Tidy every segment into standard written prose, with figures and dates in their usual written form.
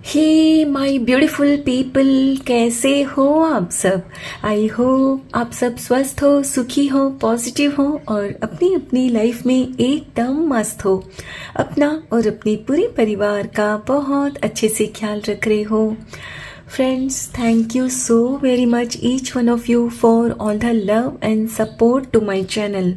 Hey my beautiful people, कैसे हो आप सब। आई होप आप सब स्वस्थ हो, सुखी हो, पॉजिटिव हो और अपनी अपनी लाइफ में एकदम मस्त हो। अपना और अपने पूरे परिवार का बहुत अच्छे से ख्याल रख रहे हो। Friends, thank you so very much each one of you for all the love and support to my channel।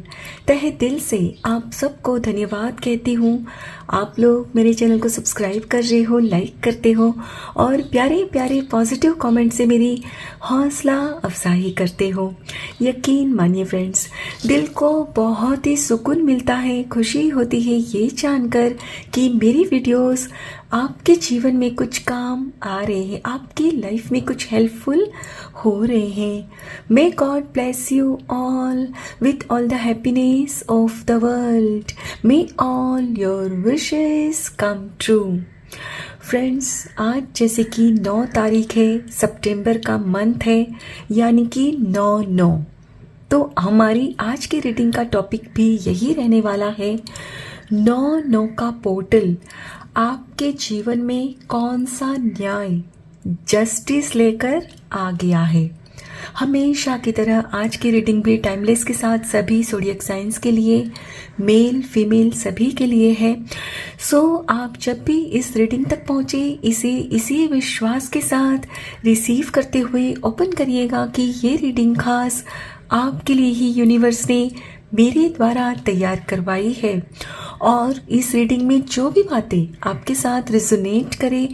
तहे दिल से आप सबको धन्यवाद कहती हूँ। आप लोग मेरे चैनल को सब्सक्राइब कर रहे हो, लाइक करते हो और प्यारे प्यारे पॉजिटिव कमेंट से मेरी हौसला अफजाई करते हो। यकीन मानिए फ्रेंड्स, दिल को बहुत ही सुकून मिलता है, खुशी होती है ये जानकर कि मेरी वीडियोस आपके जीवन में कुछ काम आ रहे हैं, आपकी लाइफ में कुछ हेल्पफुल हो रहे हैं। May God bless you all with all the happiness of the world. May all your wishes come true. Friends, आज जैसे कि 9 तारीख है, सितंबर का मंथ है, यानी कि 9/9। तो हमारी आज की रीडिंग का टॉपिक भी यही रहने वाला है। 9/9 का पोर्टल आपके जीवन में कौन सा न्याय, जस्टिस लेकर आ गया है। हमेशा की तरह आज की रीडिंग भी टाइमलेस के साथ सभी ज़ोडिएक साइंस के लिए, मेल फीमेल सभी के लिए है। सो आप जब भी इस रीडिंग तक पहुँचे, इसे इसी विश्वास के साथ रिसीव करते हुए ओपन करिएगा कि ये रीडिंग खास आपके लिए ही यूनिवर्स ने मेरे द्वारा तैयार करवाई है। और इस रीडिंग में जो भी बातें आपके साथ रिजोनेट करे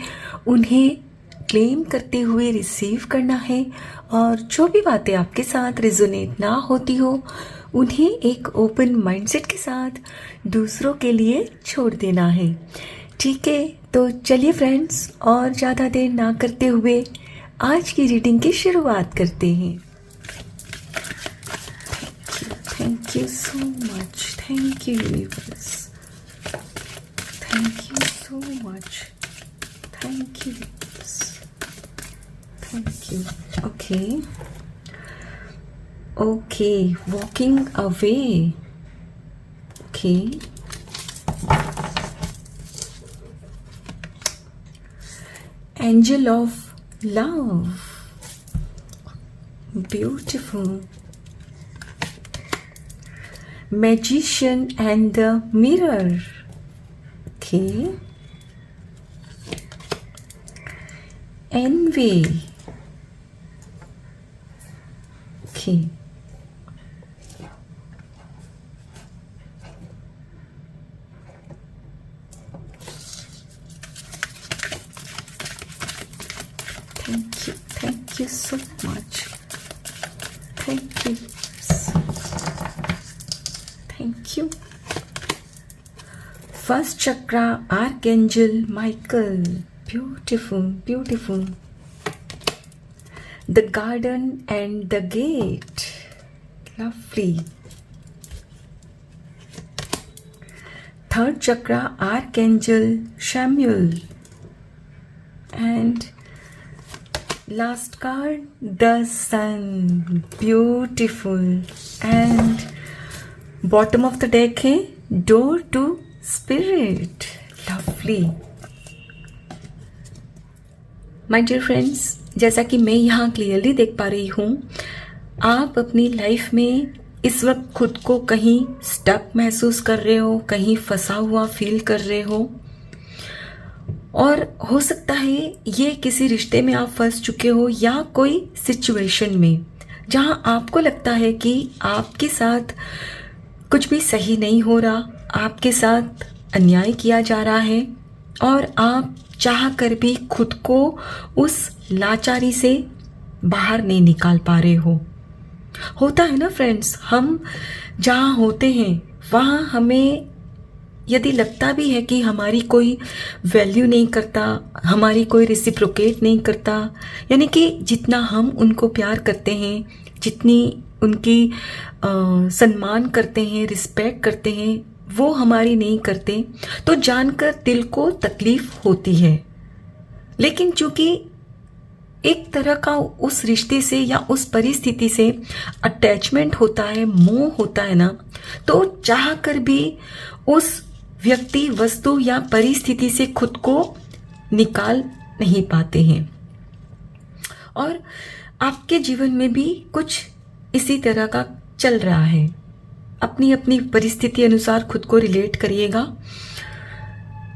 उन्हें क्लेम करते हुए रिसीव करना है, और जो भी बातें आपके साथ रिजोनेट ना होती हो उन्हें एक ओपन माइंडसेट के साथ दूसरों के लिए छोड़ देना है। ठीक है, तो चलिए फ्रेंड्स, और ज़्यादा देर ना करते हुए आज की रीडिंग की शुरुआत करते हैं। Thank you so much. Thank you, universe. Thank you so much. Thank you, universe. Thank you. Okay. Okay. Walking away. Okay. Angel of love. Beautiful. Magician and the mirror. Okay. Envy. Okay. Thank you so much. Thank you. Thank you. First chakra, Archangel Michael. Beautiful, beautiful. The garden and the gate. Lovely. Third chakra, Archangel Samuel. And last card, the sun. Beautiful. And bottom of the deck है door to spirit. Lovely. My dear friends, जैसा कि मैं यहाँ clearly देख पा रही हूँ, आप अपनी लाइफ में इस वक्त खुद को कहीं स्टक महसूस कर रहे हो, कहीं फंसा हुआ फील कर रहे हो, और हो सकता है ये किसी रिश्ते में आप फंस चुके हो या कोई सिचुएशन में जहाँ आपको लगता है कि आपके साथ कुछ भी सही नहीं हो रहा, आपके साथ अन्याय किया जा रहा है और आप चाह कर भी खुद को उस लाचारी से बाहर नहीं निकाल पा रहे हो। होता है ना फ्रेंड्स, हम जहाँ होते हैं वहाँ हमें यदि लगता भी है कि हमारी कोई वैल्यू नहीं करता, हमारी कोई रेसिप्रोकेट नहीं करता, यानी कि जितना हम उनको प्यार करते हैं, जितनी उनकी सम्मान करते हैं, रिस्पेक्ट करते हैं, वो हमारी नहीं करते, तो जानकर दिल को तकलीफ होती है। लेकिन चूंकि एक तरह का उस रिश्ते से या उस परिस्थिति से अटैचमेंट होता है, मोह होता है ना, तो चाह कर भी उस व्यक्ति, वस्तु या परिस्थिति से खुद को निकाल नहीं पाते हैं। और आपके जीवन में भी कुछ इसी तरह का चल रहा है। अपनी अपनी परिस्थिति अनुसार खुद को रिलेट करिएगा।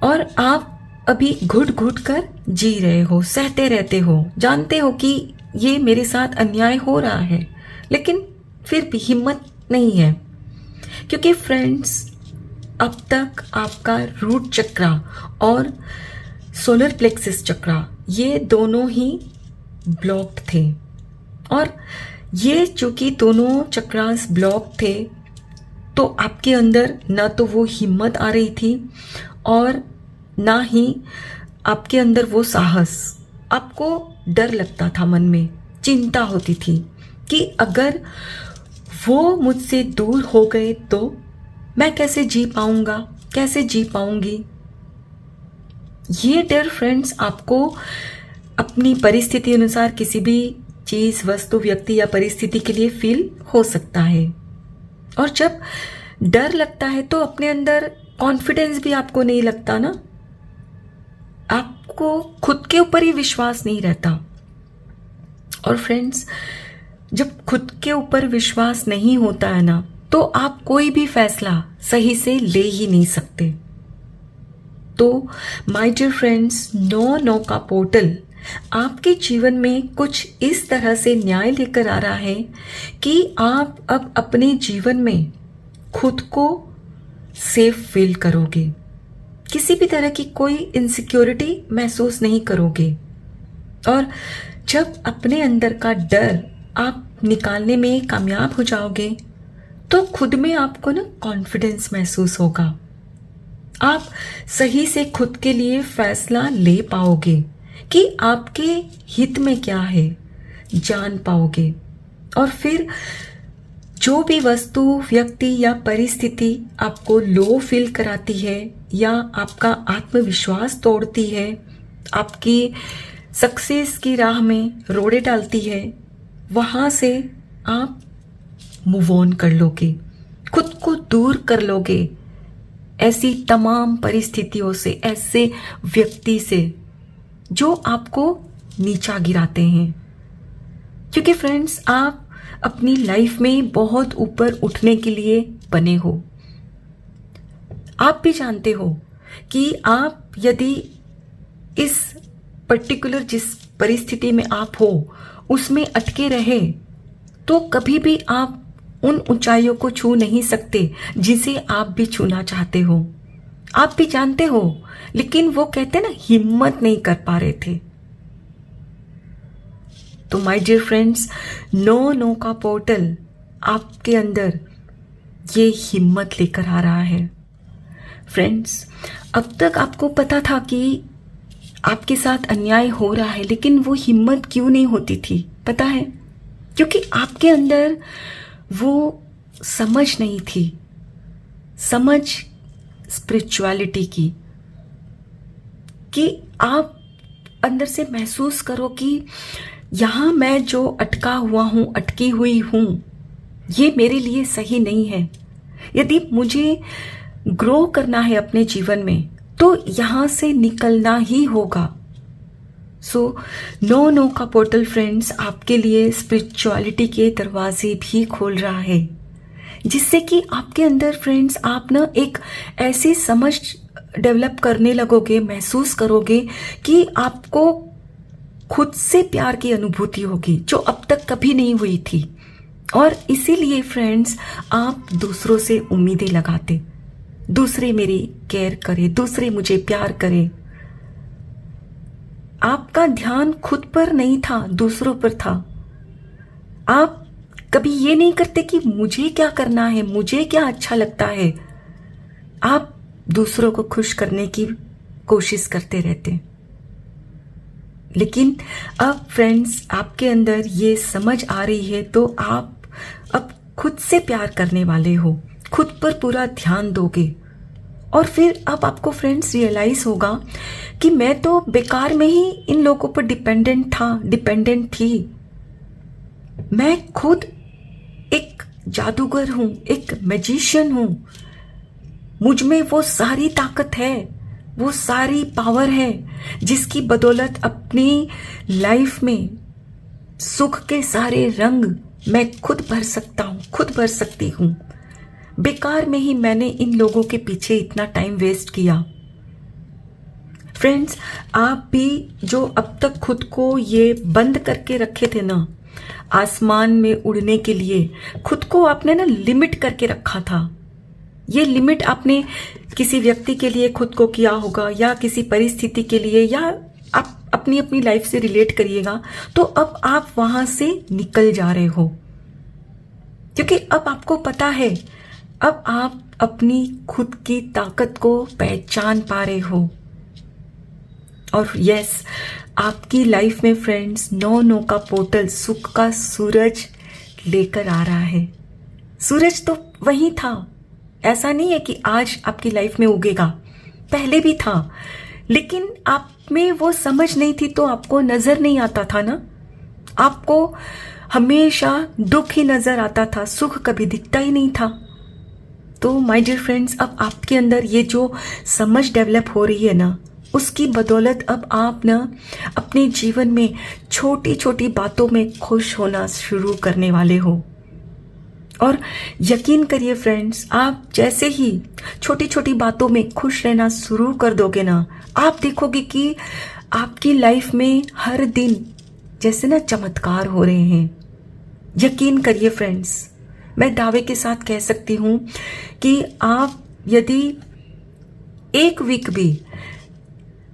और आप अभी घुट घुट कर जी रहे हो, सहते रहते हो, जानते हो कि ये मेरे साथ अन्याय हो रहा है, लेकिन फिर भी हिम्मत नहीं है। क्योंकि फ्रेंड्स, अब तक आपका रूट चक्रा और सोलर प्लेक्सिस चक्रा, ये दोनों ही ब्लॉक्ड थे। और ये चूंकि दोनों चक्रास ब्लॉक थे, तो आपके अंदर ना तो वो हिम्मत आ रही थी और ना ही आपके अंदर वो साहस। आपको डर लगता था, मन में चिंता होती थी कि अगर वो मुझसे दूर हो गए तो मैं कैसे जी पाऊंगा, कैसे जी पाऊंगी। ये डर फ्रेंड्स आपको अपनी परिस्थिति अनुसार किसी भी चीज, वस्तु, व्यक्ति या परिस्थिति के लिए फील हो सकता है। और जब डर लगता है तो अपने अंदर कॉन्फिडेंस भी आपको नहीं लगता ना, आपको खुद के ऊपर ही विश्वास नहीं रहता। और फ्रेंड्स, जब खुद के ऊपर विश्वास नहीं होता है ना, तो आप कोई भी फैसला सही से ले ही नहीं सकते। तो माय डियर फ्रेंड्स, नो का पोर्टल आपके जीवन में कुछ इस तरह से न्याय लेकर आ रहा है कि आप अब अपने जीवन में खुद को सेफ फील करोगे। किसी भी तरह की कोई इनसिक्योरिटी महसूस नहीं करोगे। और जब अपने अंदर का डर आप निकालने में कामयाब हो जाओगे, तो खुद में आपको ना कॉन्फिडेंस महसूस होगा। आप सही से खुद के लिए फैसला ले पाओगे कि आपके हित में क्या है, जान पाओगे। और फिर जो भी वस्तु, व्यक्ति या परिस्थिति आपको लो फील कराती है या आपका आत्मविश्वास तोड़ती है, आपकी सक्सेस की राह में रोड़े डालती है, वहां से आप मूव ऑन कर लोगे, खुद को दूर कर लोगे ऐसी तमाम परिस्थितियों से, ऐसे व्यक्ति से जो आपको नीचा गिराते हैं। क्योंकि फ्रेंड्स, आप अपनी लाइफ में बहुत ऊपर उठने के लिए बने हो। आप भी जानते हो कि आप यदि इस पर्टिकुलर जिस परिस्थिति में आप हो उसमें अटके रहे, तो कभी भी आप उन ऊंचाइयों को छू नहीं सकते जिसे आप भी छूना चाहते हो। आप भी जानते हो, लेकिन वो कहते ना, हिम्मत नहीं कर पा रहे थे। तो माय डियर फ्रेंड्स, नो का पोर्टल आपके अंदर ये हिम्मत लेकर आ रहा है। फ्रेंड्स, अब तक आपको पता था कि आपके साथ अन्याय हो रहा है, लेकिन वो हिम्मत क्यों नहीं होती थी, पता है? क्योंकि आपके अंदर वो समझ नहीं थी, समझ स्पिरिचुअलिटी की, कि आप अंदर से महसूस करो कि यहाँ मैं जो अटका हुआ हूँ, अटकी हुई हूँ, ये मेरे लिए सही नहीं है। यदि मुझे ग्रो करना है अपने जीवन में, तो यहाँ से निकलना ही होगा। सो नो का पोर्टल फ्रेंड्स आपके लिए स्पिरिचुअलिटी के दरवाजे भी खोल रहा है, जिससे कि आपके अंदर फ्रेंड्स आप ना एक ऐसी समझ डेवलप करने लगोगे, महसूस करोगे कि आपको खुद से प्यार की अनुभूति होगी जो अब तक कभी नहीं हुई थी। और इसीलिए फ्रेंड्स, आप दूसरों से उम्मीदें लगाते, दूसरे मेरी केयर करे, दूसरे मुझे प्यार करे। आपका ध्यान खुद पर नहीं था, दूसरों पर था। आप कभी ये नहीं करते कि मुझे क्या करना है, मुझे क्या अच्छा लगता है। आप दूसरों को खुश करने की कोशिश करते रहते। लेकिन अब फ्रेंड्स, आपके अंदर ये समझ आ रही है, तो आप अब खुद से प्यार करने वाले हो, खुद पर पूरा ध्यान दोगे। और फिर अब आपको फ्रेंड्स रियलाइज होगा कि मैं तो बेकार में ही इन लोगों पर डिपेंडेंट थी। मैं खुद एक जादूगर हूं, एक मैजिशियन हूं, मुझ में वो सारी ताकत है वो सारी पावर है जिसकी बदौलत अपनी लाइफ में सुख के सारे रंग मैं खुद भर सकता हूँ, खुद भर सकती हूँ। बेकार में ही मैंने इन लोगों के पीछे इतना टाइम वेस्ट किया। फ्रेंड्स, आप भी जो अब तक खुद को ये बंद करके रखे थे ना, आसमान में उड़ने के लिए खुद को आपने ना लिमिट करके रखा था। ये लिमिट आपने किसी व्यक्ति के लिए खुद को किया होगा या किसी परिस्थिति के लिए, या आप अपनी अपनी लाइफ से रिलेट करिएगा, तो अब आप वहां से निकल जा रहे हो, क्योंकि अब आपको पता है, अब आप अपनी खुद की ताकत को पहचान पा रहे हो। और यस, आपकी लाइफ में फ्रेंड्स 9/9 का पोर्टल सुख का सूरज लेकर आ रहा है। सूरज तो वही था, ऐसा नहीं है कि आज आपकी लाइफ में उगेगा, पहले भी था, लेकिन आप में वो समझ नहीं थी तो आपको नजर नहीं आता था ना। आपको हमेशा दुख ही नजर आता था, सुख कभी दिखता ही नहीं था। तो माय डियर फ्रेंड्स, अब आपके अंदर ये जो समझ डेवलप हो रही है ना, उसकी बदौलत अब आप ना अपने जीवन में छोटी छोटी बातों में खुश होना शुरू करने वाले हो। और यकीन करिए फ्रेंड्स, आप जैसे ही छोटी छोटी बातों में खुश रहना शुरू कर दोगे ना, आप देखोगे कि आपकी लाइफ में हर दिन जैसे ना चमत्कार हो रहे हैं। यकीन करिए फ्रेंड्स, मैं दावे के साथ कह सकती हूँ कि आप यदि एक वीक भी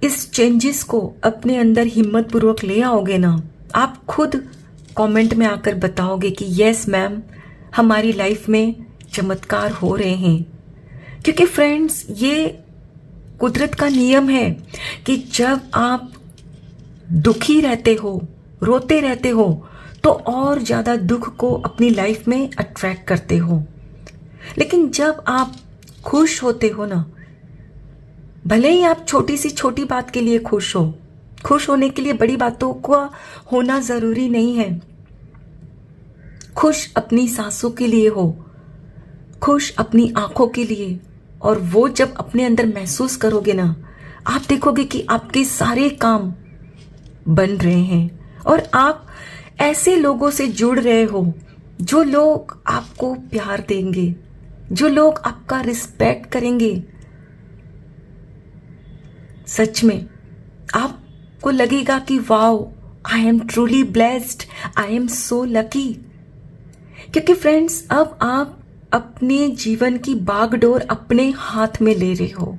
इस चेंजेस को अपने अंदर हिम्मत पूर्वक ले आओगे ना, आप खुद कमेंट में आकर बताओगे कि यस मैम, हमारी लाइफ में चमत्कार हो रहे हैं। क्योंकि फ्रेंड्स, ये कुदरत का नियम है कि जब आप दुखी रहते हो, रोते रहते हो, तो और ज्यादा दुख को अपनी लाइफ में अट्रैक्ट करते हो। लेकिन जब आप खुश होते हो ना, भले ही आप छोटी सी छोटी बात के लिए खुश हो, खुश होने के लिए बड़ी बातों का होना जरूरी नहीं है। खुश अपनी सांसों के लिए हो, खुश अपनी आंखों के लिए, और वो जब अपने अंदर महसूस करोगे ना, आप देखोगे कि आपके सारे काम बन रहे हैं और आप ऐसे लोगों से जुड़ रहे हो जो लोग आपको प्यार देंगे, जो लोग आपका रिस्पेक्ट करेंगे। सच में आपको लगेगा कि wow, I am truly blessed, I am so lucky. क्योंकि फ्रेंड्स, अब आप अपने जीवन की बागडोर अपने हाथ में ले रहे हो।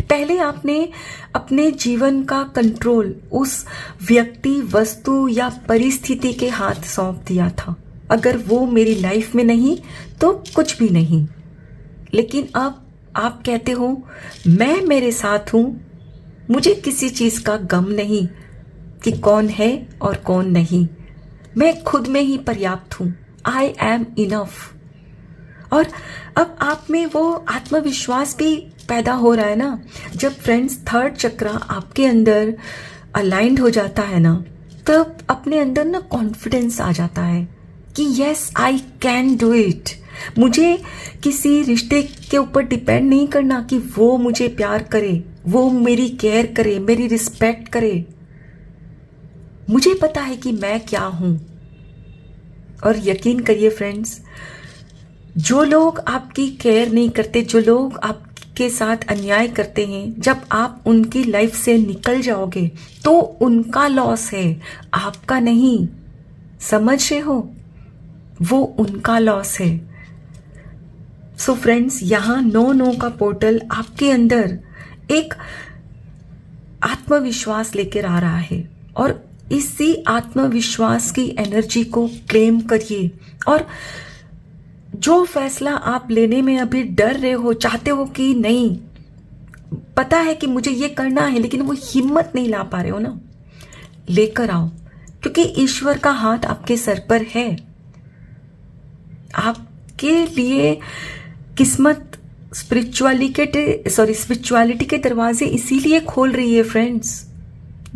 पहले आपने अपने जीवन का कंट्रोल उस व्यक्ति, वस्तु या परिस्थिति के हाथ सौंप दिया था। अगर वो मेरी लाइफ में नहीं तो कुछ भी नहीं। लेकिन अब आप कहते हो, मैं मेरे साथ हूं, मुझे किसी चीज का गम नहीं कि कौन है और कौन नहीं। मैं खुद में ही पर्याप्त हूं, आई एम इनफ। और अब आप में वो आत्मविश्वास भी पैदा हो रहा है ना। जब फ्रेंड्स थर्ड चक्र आपके अंदर अलाइंड हो जाता है ना, तब अपने अंदर ना कॉन्फिडेंस आ जाता है कि yes, I can do it. मुझे किसी रिश्ते के ऊपर डिपेंड नहीं करना कि वो मुझे प्यार करे, वो मेरी केयर करे, मेरी रिस्पेक्ट करे। मुझे पता है कि मैं क्या हूं। और यकीन करिए फ्रेंड्स, जो लोग आपकी केयर नहीं करते, जो लोग आपके साथ अन्याय करते हैं, जब आप उनकी लाइफ से निकल जाओगे तो उनका लॉस है, आपका नहीं। समझ रहे हो? वो उनका लॉस है। सो फ्रेंड्स, यहां 9/9 का पोर्टल आपके अंदर एक आत्मविश्वास लेकर आ रहा है, और इसी आत्मविश्वास की एनर्जी को क्लेम करिए। और जो फैसला आप लेने में अभी डर रहे हो, चाहते हो कि नहीं, पता है कि मुझे ये करना है, लेकिन वो हिम्मत नहीं ला पा रहे हो ना, लेकर आओ। क्योंकि ईश्वर का हाथ आपके सर पर है। आपके लिए किस्मत स्पिरिचुअलिटी के दरवाजे इसीलिए खोल रही है फ्रेंड्स।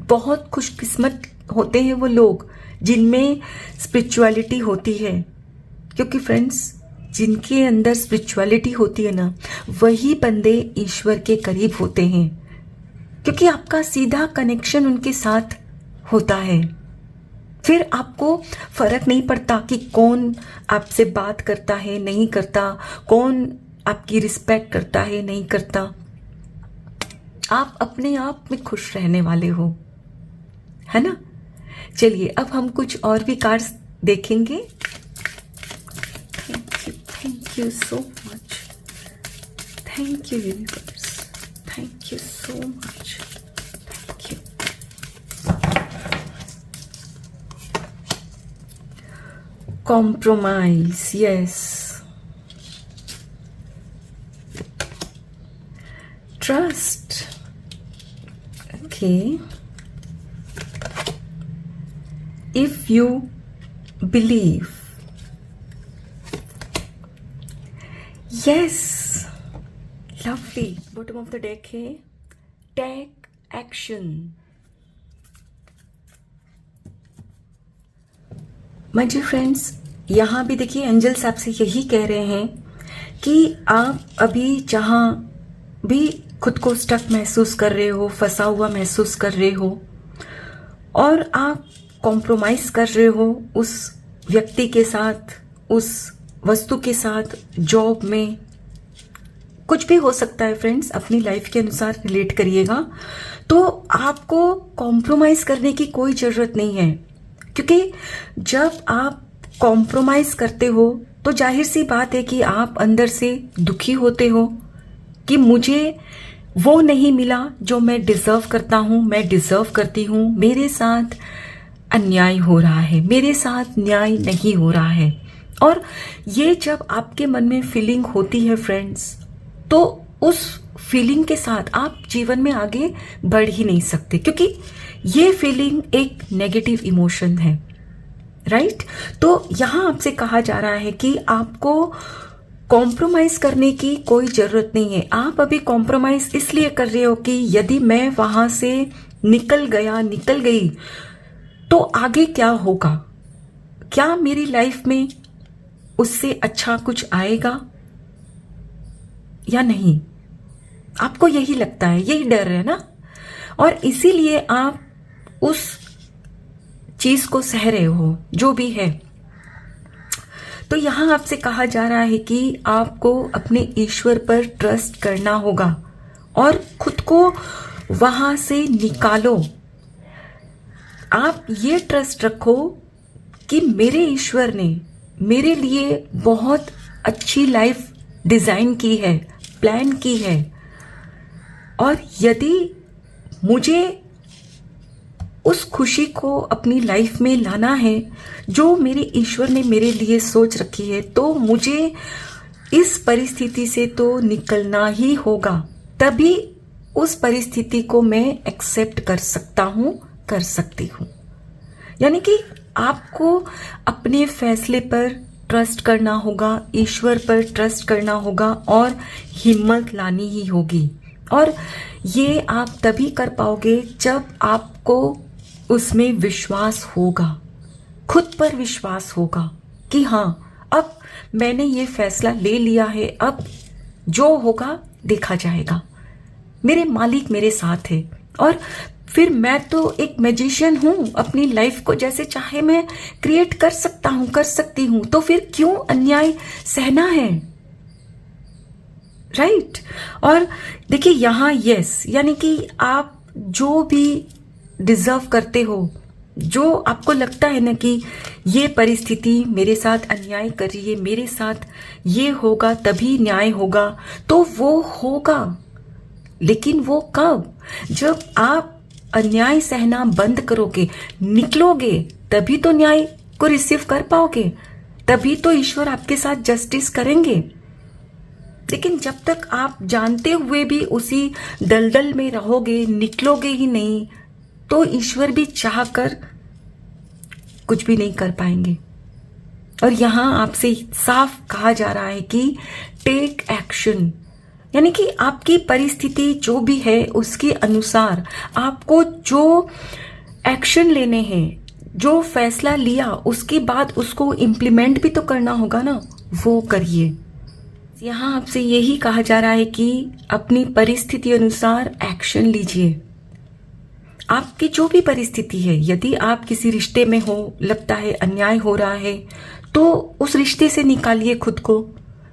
बहुत खुशकिस्मत होते हैं वो लोग जिनमें स्पिरिचुअलिटी होती है, क्योंकि फ्रेंड्स, जिनके अंदर स्पिरिचुअलिटी होती है ना, वही बंदे ईश्वर के करीब होते हैं। क्योंकि आपका सीधा कनेक्शन उनके साथ होता है। फिर आपको फर्क नहीं पड़ता कि कौन आपसे बात करता है नहीं करता, कौन आपकी रिस्पेक्ट करता है नहीं करता। आप अपने आप में खुश रहने वाले हो, है ना। चलिए अब हम कुछ और भी कार्ड्स देखेंगे। Thank you so much, thank you universe, thank you so much, thank you. Compromise, yes. Trust. Okay. If you believe. Yes. Lovely. Bottom of the deck है Take action. My dear friends, यहाँ भी देखिए angels आपसे यही कह रहे हैं कि आप अभी जहाँ भी खुद को स्टक महसूस कर रहे हो, फंसा हुआ महसूस कर रहे हो और आप कॉम्प्रोमाइज कर रहे हो उस व्यक्ति के साथ, उस वस्तु के साथ, जॉब में, कुछ भी हो सकता है फ्रेंड्स, अपनी लाइफ के अनुसार रिलेट करिएगा। तो आपको कॉम्प्रोमाइज करने की कोई ज़रूरत नहीं है, क्योंकि जब आप कॉम्प्रोमाइज करते हो तो जाहिर सी बात है कि आप अंदर से दुखी होते हो कि मुझे वो नहीं मिला जो मैं डिजर्व करता हूँ, मैं डिजर्व करती हूँ, मेरे साथ अन्याय हो रहा है, मेरे साथ न्याय नहीं हो रहा है। और ये जब आपके मन में फीलिंग होती है फ्रेंड्स, तो उस फीलिंग के साथ आप जीवन में आगे बढ़ ही नहीं सकते, क्योंकि ये फीलिंग एक नेगेटिव इमोशन है, राइट। तो यहाँ आपसे कहा जा रहा है कि आपको कॉम्प्रोमाइज करने की कोई जरूरत नहीं है। आप अभी कॉम्प्रोमाइज इसलिए कर रहे हो कि यदि मैं वहां से निकल गया, निकल गई, तो आगे क्या होगा, क्या मेरी लाइफ में उससे अच्छा कुछ आएगा या नहीं। आपको यही लगता है, यही डर है ना, और इसीलिए आप उस चीज को सह रहे हो जो भी है। तो यहां आपसे कहा जा रहा है कि आपको अपने ईश्वर पर ट्रस्ट करना होगा और खुद को वहां से निकालो। आप ये ट्रस्ट रखो कि मेरे ईश्वर ने मेरे लिए बहुत अच्छी लाइफ डिजाइन की है, प्लान की है, और यदि मुझे उस खुशी को अपनी लाइफ में लाना है जो मेरे ईश्वर ने मेरे लिए सोच रखी है, तो मुझे इस परिस्थिति से तो निकलना ही होगा। तभी उस परिस्थिति को मैं एक्सेप्ट कर सकता हूं, कर सकती हूं। यानी कि आपको अपने फैसले पर ट्रस्ट करना होगा, ईश्वर पर ट्रस्ट करना होगा और हिम्मत लानी ही होगी। और ये आप तभी कर पाओगे जब आपको उसमें विश्वास होगा, खुद पर विश्वास होगा कि हाँ, अब मैंने ये फैसला ले लिया है, अब जो होगा देखा जाएगा, मेरे मालिक मेरे साथ है। और फिर मैं तो एक मैजिशियन हूं, अपनी लाइफ को जैसे चाहे मैं क्रिएट कर सकता हूं, कर सकती हूं, तो फिर क्यों अन्याय सहना है, राइट। और देखिए यहाँ यस, यानी कि आप जो भी डिजर्व करते हो, जो आपको लगता है ना कि ये परिस्थिति मेरे साथ अन्याय कर रही है, मेरे साथ ये होगा तभी न्याय होगा, तो वो होगा। लेकिन वो कब, जब आप अन्याय सहना बंद करोगे, निकलोगे, तभी तो न्याय को रिसीव कर पाओगे, तभी तो ईश्वर आपके साथ जस्टिस करेंगे। लेकिन जब तक आप जानते हुए भी उसी दलदल में रहोगे, निकलोगे ही नहीं, तो ईश्वर भी चाहकर कुछ भी नहीं कर पाएंगे। और यहां आपसे साफ कहा जा रहा है कि टेक एक्शन, यानी कि आपकी परिस्थिति जो भी है उसके अनुसार आपको जो एक्शन लेने हैं, जो फैसला लिया उसके बाद उसको इम्प्लीमेंट भी तो करना होगा ना, वो करिए। यहाँ आपसे यही कहा जा रहा है कि अपनी परिस्थिति अनुसार एक्शन लीजिए, आपकी जो भी परिस्थिति है, यदि आप किसी रिश्ते में हो, लगता है अन्याय हो रहा है, तो उस रिश्ते से निकालिए खुद को।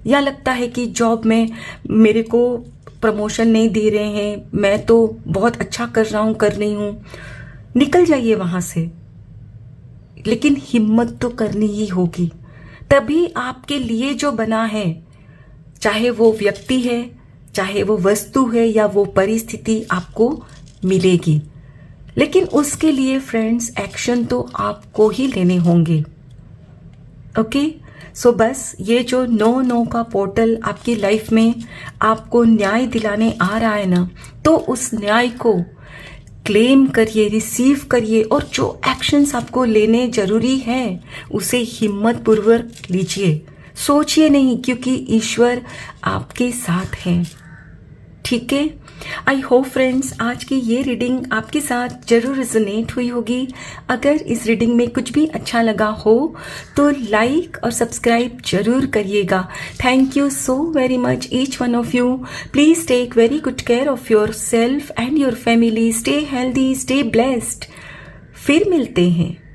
या लगता है कि जॉब में मेरे को प्रमोशन नहीं दे रहे हैं, मैं तो बहुत अच्छा कर रहा हूं, कर रही हूं, निकल जाइए वहां से। लेकिन हिम्मत तो करनी ही होगी, तभी आपके लिए जो बना है, चाहे वो व्यक्ति है, चाहे वो वस्तु है या वो परिस्थिति, आपको मिलेगी। लेकिन उसके लिए फ्रेंड्स एक्शन तो आपको ही लेने होंगे। ओके, सो बस ये जो नो का पोर्टल आपकी लाइफ में आपको न्याय दिलाने आ रहा है ना, तो उस न्याय को क्लेम करिए, रिसीव करिए, और जो एक्शंस आपको लेने जरूरी है उसे हिम्मत पूर्वक लीजिए। सोचिए नहीं, क्योंकि ईश्वर आपके साथ है। ठीक है, आई होप फ्रेंड्स आज की ये रीडिंग आपके साथ जरूर रिजोनेट हुई होगी। अगर इस रीडिंग में कुछ भी अच्छा लगा हो तो लाइक और सब्सक्राइब जरूर करिएगा। Thank you so very much each one of you. Please take very good care of yourself and your family. Stay healthy, stay blessed. फिर मिलते हैं।